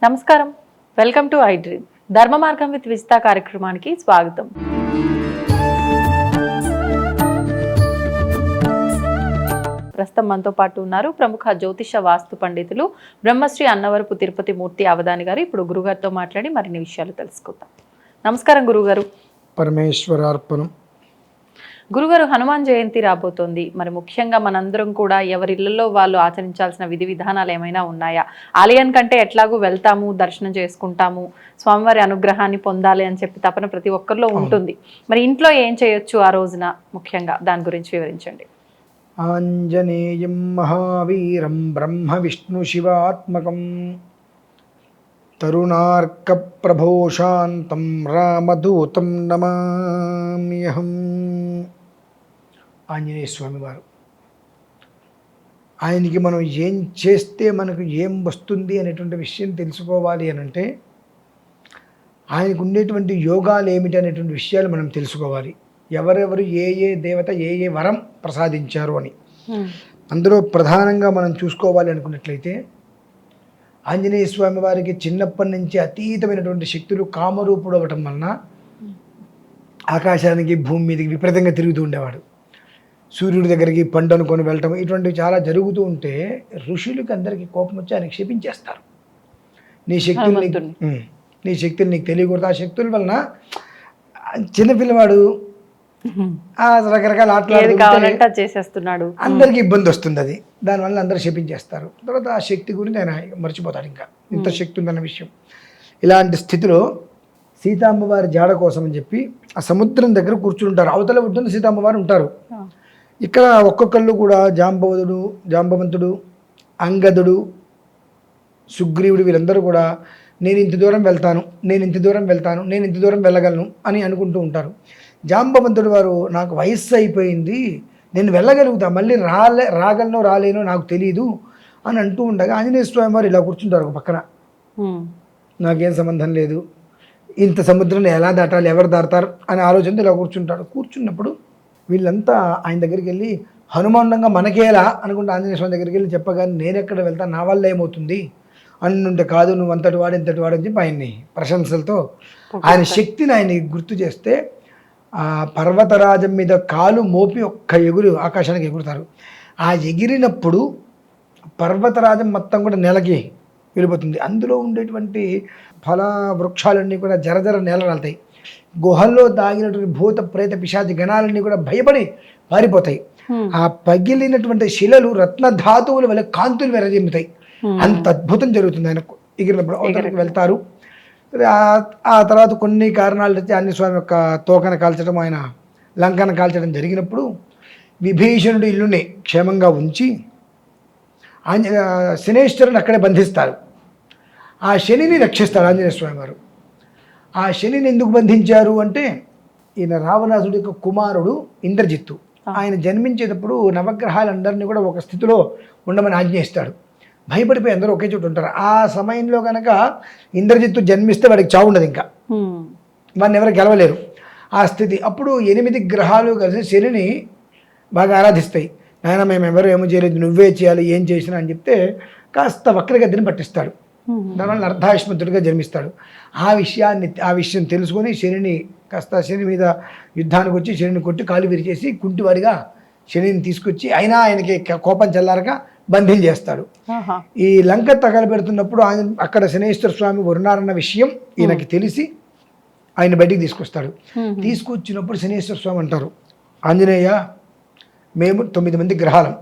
నమస్కారం, welcome to I dream. ధర్మ మార్గం విత్ విజిత కార్యక్రమానికి స్వాగతం. ప్రస్తుతం మనతో పాటు ఉన్నారు ప్రముఖ జ్యోతిష వాస్తు పండితులు బ్రహ్మశ్రీ అన్నవరపు తిరుపతి మూర్తి అవధాని గారు. ఇప్పుడు గురుగారితో మాట్లాడి మరిన్ని విషయాలు తెలుసుకుందాం. నమస్కారం గురుగారు. పరమేశ్వరార్పణం. గురుగారు, హనుమాన్ జయంతి రాబోతోంది. మరి ముఖ్యంగా మనందరం కూడా ఎవరి ఇళ్లలో వాళ్ళు ఆచరించాల్సిన విధి విధానాలు ఏమైనా ఉన్నాయా? ఆలయం కంటే ఎట్లాగూ వెళ్తాము, దర్శనం చేసుకుంటాము, స్వామివారి అనుగ్రహాన్ని పొందాలి అని చెప్పి తపన ప్రతి ఒక్కరిలో ఉంటుంది. మరి ఇంట్లో ఏం చేయొచ్చు ఆ రోజున, ముఖ్యంగా దాని గురించి వివరించండి. ఆంజనేయం మహావీరం బ్రహ్మ విష్ణు శివాత్మకం తరుణార్క ప్రభోశాంతం రామదూతం నమామ్యహం. ఆంజనేయ స్వామి వారు, ఆయనకి మనం ఏం చేస్తే మనకు ఏం వస్తుంది అనేటువంటి విషయం తెలుసుకోవాలి అని అంటే ఆయనకు ఉండేటువంటి యోగాలు ఏమిటి అనేటువంటి విషయాలు మనం తెలుసుకోవాలి. ఎవరెవరు ఏ ఏ దేవత ఏ ఏ వరం ప్రసాదించారు అని. అందులో ప్రధానంగా మనం చూసుకోవాలి అనుకున్నట్లయితే ఆంజనేయ స్వామి వారికి చిన్నప్పటి నుంచి అతీతమైనటువంటి శక్తులు కామరూపుడు అవ్వటం వలన ఆకాశానికి భూమి మీదకి విపరీతంగా తిరుగుతూ ఉండేవాడు. సూర్యుడి దగ్గరికి పండు అనుకొని వెళ్ళటం ఇటువంటివి చాలా జరుగుతూ ఉంటే ఋషులకి అందరికీ కోపం వచ్చి ఆయన క్షేపించేస్తారు. నీ శక్తులు నీకు తెలియకూడదు. ఆ శక్తుల వలన చిన్నపిల్లవాడు రకరకాల ఆటలు చేసేస్తున్నాడు, అందరికీ ఇబ్బంది వస్తుంది. అది దానివల్ల అందరూ శపించేస్తారు. తర్వాత ఆ శక్తి గురించి ఆయన మర్చిపోతాడు, ఇంకా ఇంత శక్తి ఉందన్న విషయం. ఇలాంటి స్థితిలో సీతామ్మవారి జాడ కోసం అని చెప్పి ఆ సముద్రం దగ్గర కూర్చుంటారు. అవతల ఒడ్డున సీతామ్మవారు ఉంటారు. ఇక్కడ ఒక్కొక్కళ్ళు కూడా జాంబవంతుడు, అంగదుడు, సుగ్రీవుడు వీళ్ళందరూ కూడా నేను ఇంత దూరం వెళ్తాను, నేను ఇంత దూరం వెళ్తాను, నేను ఇంత దూరం వెళ్ళగలను అని అనుకుంటూ ఉంటారు. జాంబవంతుడు వారు నాకు వయస్సు అయిపోయింది, నేను వెళ్ళగలుగుతా, మళ్ళీ రాగలనో రాలేనో నాకు తెలియదు అని అంటూ ఉండగా ఆంజనేయ స్వామి వారు ఇలా కూర్చుంటారు ఒక పక్కన. నాకేం సంబంధం లేదు, ఇంత సముద్రాన్ని ఎలా దాటాలి, ఎవరు దాటారు అనే ఆలోచనతో ఇలా కూర్చుంటాడు. కూర్చున్నప్పుడు వీళ్ళంతా ఆయన దగ్గరికి వెళ్ళి హనుమానంగా మనకేలా అనుకుంటే ఆంజనేయ స్వామి దగ్గరికి వెళ్ళి చెప్పగానే నేను ఎక్కడ వెళ్తాను, నా వల్ల ఏమవుతుంది అని కాదు, నువ్వు అంతటి వాడు ఇంతటి వాడు అని చెప్పి ఆయన్ని ప్రశంసలతో ఆయన శక్తిని ఆయన గుర్తు చేస్తే ఆ పర్వతరాజం మీద కాలు మోపి ఒక్క ఎగురు ఆకాశానికి ఎగురుతారు. ఆ ఎగిరినప్పుడు పర్వతరాజం మొత్తం కూడా నెలకి వెళ్ళిపోతుంది. అందులో ఉండేటువంటి ఫల వృక్షాలన్నీ కూడా జరజర నేలరాలుతాయి. గుహల్లో దాగినటువంటి భూత ప్రేత పిశాచి గణాలన్నీ కూడా భయపడి పారిపోతాయి. ఆ పగిలినటువంటి శిలలు రత్నధాతువుల వల్ల కాంతులు వెరజిమ్ముతాయి. అంత అద్భుతం జరుగుతుంది. ఆయన ఎగిరినప్పుడు అవతలకి వెళ్తారు. ఆ తర్వాత కొన్ని కారణాలు వచ్చి ఆంజనేయ స్వామి యొక్క తోకను కాల్చడం, ఆయన లంకను కాల్చడం జరిగినప్పుడు విభీషణుడి ఇల్లుని క్షేమంగా ఉంచి శనేశ్వరుని అక్కడే బంధిస్తారు. ఆ శనిని రక్షిస్తారు ఆంజనేయ స్వామి వారు. ఆ శనిని ఎందుకు బంధించారు అంటే ఈయన రావణాసుడి యొక్క కుమారుడు ఇంద్రజిత్తు. ఆయన జన్మించేటప్పుడు నవగ్రహాలందరినీ కూడా ఒక స్థితిలో ఉండమని ఆజ్ఞయిస్తాడు. భయపడిపోయి అందరూ ఒకే చోటు ఉంటారు. ఆ సమయంలో కనుక ఇంద్రజిత్తు జన్మిస్తే వాడికి చావు ఉండదు, ఇంకా వాడిని ఎవరు గెలవలేరు ఆ స్థితి. అప్పుడు 8 గ్రహాలు కలిసి శనిని బాగా ఆరాధిస్తాయి. నాయన మేము ఎవరు ఏమో చేయలేదు, నువ్వే చేయాలి, ఏం చేసినా అని చెప్తే కాస్త వక్రగతిని పట్టిస్తాడు. దానివల్ల అర్ధాయుష్మంతుడిగా జన్మిస్తాడు. ఆ విషయం తెలుసుకొని శనిని కాస్త శని మీద యుద్ధానికి వచ్చి శనిని కొట్టి కాలు విరిచేసి కుంటివాడిగా శనిని తీసుకొచ్చి అయినా ఆయనకి కోపం చల్లారక బంధించి చేస్తాడు. ఈ లంక తగలబెడుతున్నప్పుడు ఆయన అక్కడ శనేశ్వర స్వామి ఉన్నారన్న విషయం ఈయనకి తెలిసి ఆయన బయటికి తీసుకొస్తాడు. తీసుకొచ్చినప్పుడు శనేశ్వర స్వామి అంటారు, ఆంజనేయ మేము 9 మంది గ్రహాలం,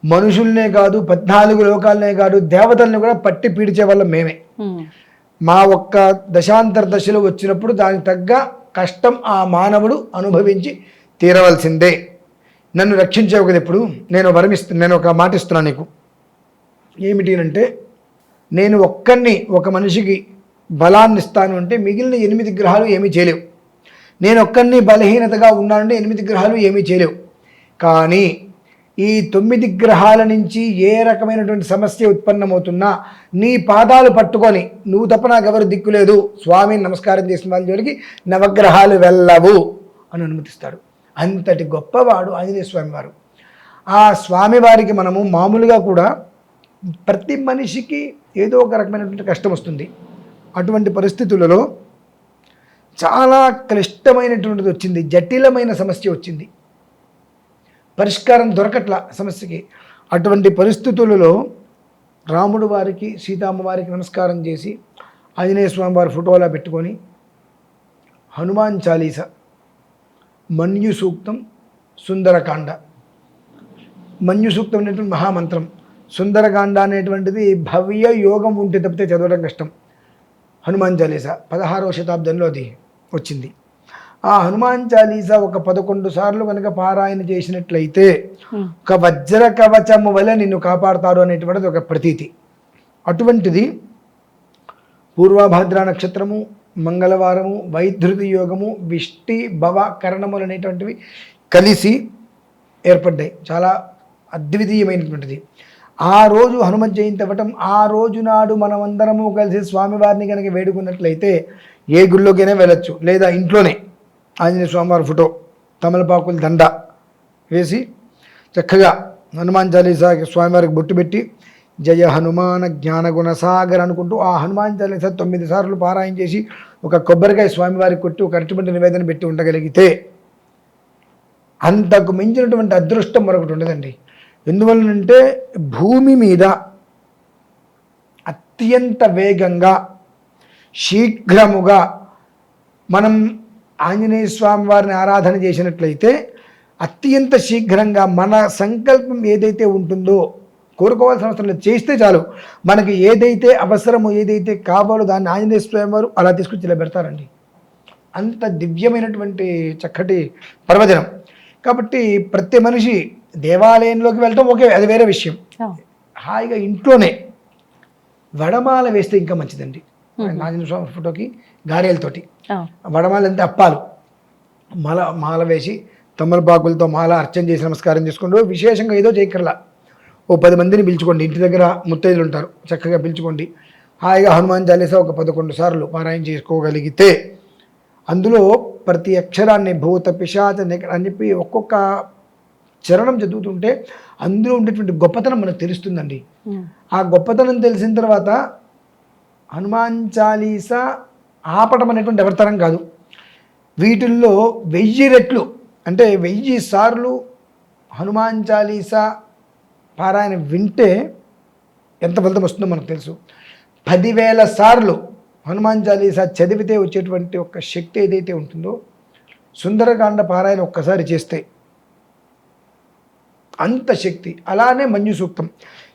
మనుషుల్నే కాదు 14 లోకాలనే కాదు దేవతల్ని కూడా పట్టి పీడిచే వాళ్ళం మేమే. మా ఒక్క దశాంతర దశలో వచ్చినప్పుడు దానికి తగ్గ కష్టం ఆ మానవుడు అనుభవించి తీరవలసిందే. నన్ను రక్షించావు కదా, ఇప్పుడు నేను ఒక మాట ఇస్తున్నాను నీకు. ఏమిటి అంటే నేను ఒక మనిషికి బలాన్ని ఇస్తాను అంటే మిగిలిన 8 గ్రహాలు ఏమీ చేయలేవు. నేను ఒక్కరిని బలహీనతగా ఉన్నానంటే 8 గ్రహాలు ఏమీ చేయలేవు. కానీ ఈ 9 గ్రహాల నుంచి ఏ రకమైనటువంటి సమస్య ఉత్పన్నమవుతున్నా నీ పాదాలు పట్టుకొని నువ్వు తప్ప నాకు ఎవరు దిక్కులేదు స్వామిని నమస్కారం చేసిన వాళ్ళ జోలికి నవగ్రహాలు వెళ్ళవు అని అనుమతిస్తాడు. అంతటి గొప్పవాడు ఆంజనేయ స్వామి వారు. ఆ స్వామివారికి మనము మామూలుగా కూడా ప్రతి మనిషికి ఏదో ఒక రకమైనటువంటి కష్టం వస్తుంది. అటువంటి పరిస్థితులలో చాలా క్లిష్టమైనటువంటిది వచ్చింది, జటిలమైన సమస్య వచ్చింది, పరిష్కారం దొరకట్ల సమస్యకి. అటువంటి పరిస్థితులలో రాముడు వారికి సీతమ్మ వారికి నమస్కారం చేసి ఆంజనేయ స్వామి వారి ఫోటోలా పెట్టుకొని హనుమాన్ చాలీసా, మన్యు సూక్తం, సుందరకాండ. మన్యు సూక్తం అనేటువంటి మహామంత్రం, సుందరకాండ అనేటువంటిది భవ్య యోగం ఉంటే తప్పితే చదవడం కష్టం. హనుమాన్ చాలీసా 16వ శతాబ్దంలో అది వచ్చింది. ఆ హనుమాన్ చాలీసా ఒక 11 సార్లు కనుక పారాయణ చేసినట్లయితే ఒక వజ్ర కవచము వల్ల నిన్ను కాపాడుతాడు అనేటువంటిది ఒక ప్రతీతి. అటువంటిది పూర్వభాద్ర నక్షత్రము, మంగళవారము, వైధృతి యోగము, విష్టి భవ కరణములు అనేటువంటివి కలిసి ఏర్పడ్డాయి. చాలా అద్వితీయమైనటువంటిది. ఆ రోజు హనుమత్ జయంతి అవ్వటం, ఆ రోజు నాడు మనమందరము కలిసి స్వామివారిని కనుక వేడుకున్నట్లయితే ఏ గుళ్ళోకైనా వెళ్ళొచ్చు, లేదా ఇంట్లోనే ఆంజనేయ స్వామివారి ఫోటో, తమలపాకుల దండ వేసి చక్కగా హనుమాన్ చాలీసా స్వామివారికి బొట్టు పెట్టి జయ హనుమాన జ్ఞానగుణ సాగర్ అనుకుంటూ ఆ హనుమాన్ చాలీసా 9 సార్లు పారాయణ చేసి ఒక కొబ్బరికాయ స్వామివారికి కొట్టి ఒక అరటిపండు నివేదన పెట్టి ఉండగలిగితే అంతకు మించినటువంటి అదృష్టం మరొకటి ఉండదండి. ఎందువలనంటే భూమి మీద అత్యంత వేగంగా శీఘ్రముగా మనం ఆంజనేయ స్వామి వారిని ఆరాధన చేసినట్లయితే అత్యంత శీఘ్రంగా మన సంకల్పం ఏదైతే ఉంటుందో, కోరుకోవాల్సిన అవసరం లేదు, చేస్తే చాలు. మనకి ఏదైతే అవసరమో, ఏదైతే కావాలో దాన్ని ఆంజనేయ స్వామి వారు అలా తీసుకొచ్చి ఇలా పెడతారండి. అంత దివ్యమైనటువంటి చక్కటి పర్వదినం. కాబట్టి ప్రతి మనిషి దేవాలయంలోకి వెళ్ళటం ఓకే, అది వేరే విషయం. హాయిగా ఇంట్లోనే వడమాల వేస్తే ఇంకా మంచిదండి. ఆంజనేయ స్వామి ఫోటోకి గారెలతోటి వడమాల అంటే అప్పాలు మాల వేసి తమలపాకులతో మాల అర్చన చేసి నమస్కారం చేసుకుంటూ విశేషంగా ఏదో చేయకర్లా, ఓ 10 మందిని పిలుచుకోండి. ఇంటి దగ్గర ముత్తైదులు ఉంటారు, చక్కగా పిలుచుకోండి. హాయిగా హనుమాన్ చాలీసా ఒక 11 సార్లు పారాయణ చేసుకోగలిగితే అందులో ప్రతి అక్షరాన్ని భూత పిశాచ అని చెప్పి ఒక్కొక్క చరణం చదువుతుంటే అందులో ఉండేటువంటి గొప్పతనం మనకు తెలుస్తుందండి. ఆ గొప్పతనం తెలిసిన తర్వాత హనుమాన్ చాలీసా ఆపటం అనేటువంటి ఎవరితరం కాదు. వీటిల్లో 1000 రెట్లు అంటే 1000 సార్లు హనుమాన్ చాలీసా పారాయణ వింటే ఎంత ఫలితం వస్తుందో మనకు తెలుసు. 10,000 సార్లు హనుమాన్ చాలీసా చదివితే వచ్చేటువంటి ఒక శక్తి ఏదైతే ఉంటుందో, సుందరకాండ పారాయణ ఒక్కసారి చేస్తే అంత శక్తి. అలానే మంజు సూక్తం,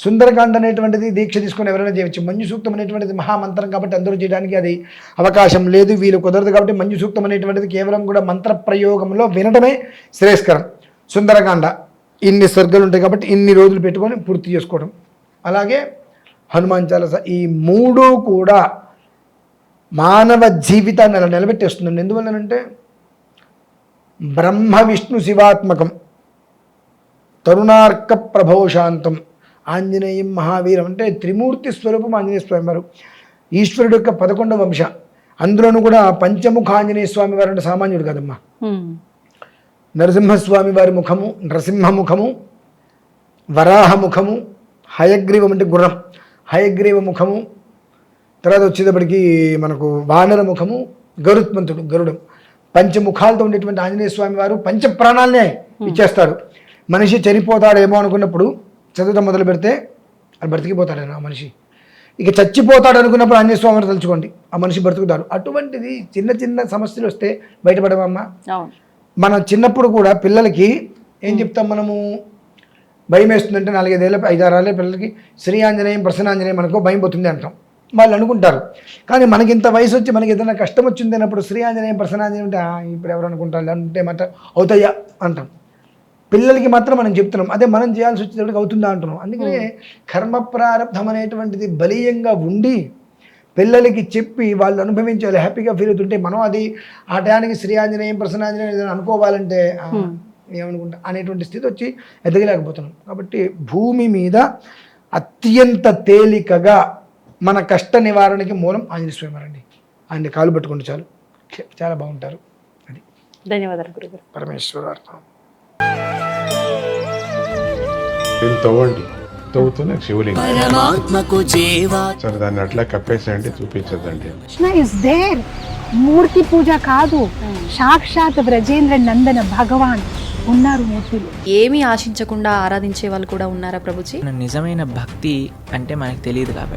సుందరకాండ అనేటువంటిది దీక్ష తీసుకొని ఎవరైనా చేయవచ్చు. మంజు సూక్తం అనేటువంటిది మహామంత్రం కాబట్టి అందరూ చేయడానికి అది అవకాశం లేదు, వీలు కుదరదు. కాబట్టి మంజు సూక్తం అనేటువంటిది కేవలం కూడా మంత్ర ప్రయోగంలో వినటమే శ్రేయస్కరం. సుందరకాండ ఇన్ని సర్గలు ఉంటాయి కాబట్టి ఇన్ని రోజులు పెట్టుకొని పూర్తి చేసుకోవడం. అలాగే హనుమాన్ చాలీసా, ఈ 3 కూడా మానవ జీవితాన్ని అలా నిలబెట్టేస్తుందండి. ఎందువల్లనంటే బ్రహ్మ విష్ణు శివాత్మకం, తరుణార్క ప్రభోశాంతం, ఆంజనేయం మహావీరం అంటే త్రిమూర్తి స్వరూపం ఆంజనేయ స్వామి వారు. ఈశ్వరుడు యొక్క 11వ వంశ. అందులోనూ కూడా పంచముఖ ఆంజనేయ స్వామి వారు అంటే సామాన్యుడు కదమ్మా. నరసింహస్వామి వారి ముఖము, నరసింహముఖము, వరాహముఖము, హయగ్రీవం అంటే గుర్రం, హయగ్రీవ ముఖము, తర్వాత వచ్చేటప్పటికి మనకు వానర ముఖము, గరుత్మంతుడు గరుడం. పంచముఖాలతో ఉండేటువంటి ఆంజనేయ స్వామి వారు పంచ ప్రాణాలనే ఇచ్చేస్తాడు. మనిషి చనిపోతాడేమో అనుకున్నప్పుడు చదవటం మొదలు పెడితే అది బ్రతికిపోతాడేనా ఆ మనిషి. ఇక చచ్చిపోతాడు అనుకున్నప్పుడు ఆంజనేయ స్వామి వారు తలుచుకోండి, ఆ మనిషి బ్రతుకుతాడు. అటువంటిది చిన్న చిన్న సమస్యలు వస్తే బయటపడమమ్మా. మనం చిన్నప్పుడు కూడా పిల్లలకి ఏం చెప్తాం, మనము భయం వేస్తుందంటే 4-5 ఏళ్ళ 5-6 ఏళ్ళ పిల్లలకి శ్రీ ఆంజనేయం ప్రసన్నాంజనేయం అనుకో భయం పోతుంది అంటాం. వాళ్ళు అనుకుంటారు. కానీ మనకి ఇంత వయసు వచ్చి మనకి ఏదైనా కష్టం వచ్చింది అన్నప్పుడు శ్రీ ఆంజనేయం ప్రసన్నాంజనేయం అంటే ఇప్పుడు ఎవరు అనుకుంటారు అంటే మాట అవుతాయా అంటాం. పిల్లలకి మాత్రం మనం చెప్తున్నాం, అదే మనం చేయాల్సి వచ్చేటప్పటికి అవుతుందా అంటున్నాం. అందుకనే కర్మ ప్రారంభం అనేటువంటిది బలీయంగా ఉండి పిల్లలకి చెప్పి వాళ్ళు అనుభవించాలి, హ్యాపీగా ఫీల్ అవుతుంటే మనం అది ఆ టయానికి శ్రీ ఆంజనేయం ప్రసన్నాంజనేయం అనుకోవాలంటే ఏమనుకుంటా అనేటువంటి స్థితి వచ్చి ఎదగలేకపోతున్నాం. కాబట్టి భూమి మీద అత్యంత తేలికగా మన కష్ట నివారణకి మూలం ఆంజనేయ స్వామి వారండి. ఆయన కాలు పట్టుకుంటే చాలు, చాలా బాగుంటారు. అది. ధన్యవాదాలు గురుగారు. పరమేశ్వరార్థం. దీన్ని తవ్వండి, తవ్వుతూనే శివలింగం. పరమాత్మకు జీవా సరే దాన్ని అట్లా కప్పేసేయండి, చూపించదండి. Krishna is there. మూర్తి పూజ కాదు, సాక్షాత్ బ్రజేంద్ర నందన భగవాన్ ఉన్నారు మూర్తిలో. ఏమీ ఆశించకుండా ఆరాధించే వాళ్ళు కూడా ఉన్నారా ప్రభుజీ? నిజమైన భక్తి అంటే మనకు తెలియదు కాబట్టి